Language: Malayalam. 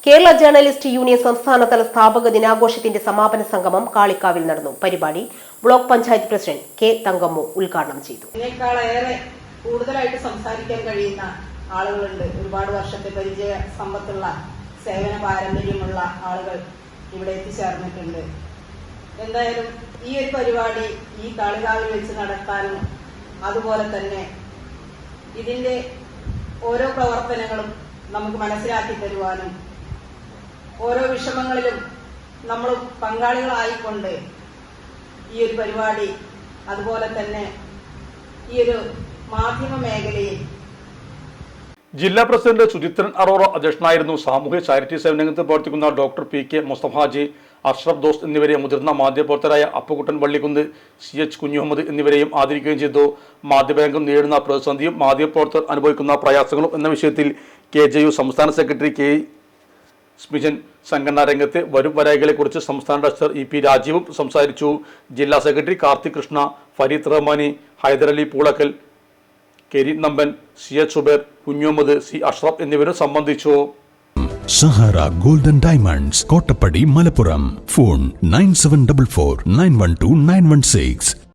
കേരള ജേർണലിസ്റ്റ് യൂണിയൻ സംസ്ഥാനതല സ്ഥാപക ദിനാഘോഷത്തിന്റെ സമാപന സംഗമം കാളിക്കാവിൽ നടന്നു. പരിപാടി block panchayat president K Thankammu ഉദ്ഘാടനം ചെയ്തു. ഇതിനേക്കാളേറെ കൂടുതലായിട്ട് സംസാരിക്കാൻ കഴിയുന്ന ആളുകളുണ്ട്. ഒരുപാട് വർഷത്തെ പരിചയ സമ്പത്തുള്ള സേവന പാരമ്പര്യമുള്ള ആളുകൾ ഇവിടെ എത്തിച്ചേർന്നിട്ടുണ്ട്. എന്തായാലും ഈ ഒരു പരിപാടി ഈ കാളികാവിൽ വെച്ച് നടത്താനും അതുപോലെ തന്നെ ഇതിന്റെ ഓരോ പ്രവർത്തനങ്ങളും നമുക്ക് മനസ്സിലാക്കി തരുവാനും ഓരോ വിഷമങ്ങളിലും നമ്മൾ പങ്കാളികളായിക്കൊണ്ട് ഈ ഒരു പരിപാടി അതുപോലെ തന്നെ ഈ ഒരു മാധ്യമ മേഖലയിൽ ജില്ലാ പ്രസിഡന്റ് സുജിത്രൻ അറോറ അധ്യക്ഷനായിരുന്നു. സാമൂഹ്യ ചാരിറ്റി സേവനരംഗത്ത് പ്രവർത്തിക്കുന്ന doctor P K Mustafaji, Ashraf ദോസ് എന്നിവരെ മുതിർന്ന മാധ്യമപ്രവർത്തകരായ അപ്പുകുട്ടൻ വള്ളിക്കുന്ന്, CH കുഞ്ഞുമുഹമ്മദ് എന്നിവരെയും ആദരിക്കുകയും ചെയ്തു. മാധ്യമരംഗം നേരിടുന്ന പ്രതിസന്ധിയും മാധ്യമപ്രവർത്തകർ അനുഭവിക്കുന്ന പ്രയാസങ്ങളും എന്ന വിഷയത്തിൽ KJU സംസ്ഥാന സെക്രട്ടറി K. സ്മിജൻ സംഘടനാ രംഗത്തെ വരും വരായികളെക്കുറിച്ച് സംസ്ഥാന ഡയറക്ടർ EP രാജീവും സംസാരിച്ചു. ജില്ലാ secretary Karthik Krishna, Farid Rahmani, Hyderali Poolakkal, Kareem Namban, CH Zubair, Kunjumuhammad, C. Ashraf എന്നിവരും സംബന്ധിച്ചു. Sahara golden diamonds, Kottappadi, Malappuram. Phone 9744 912 916.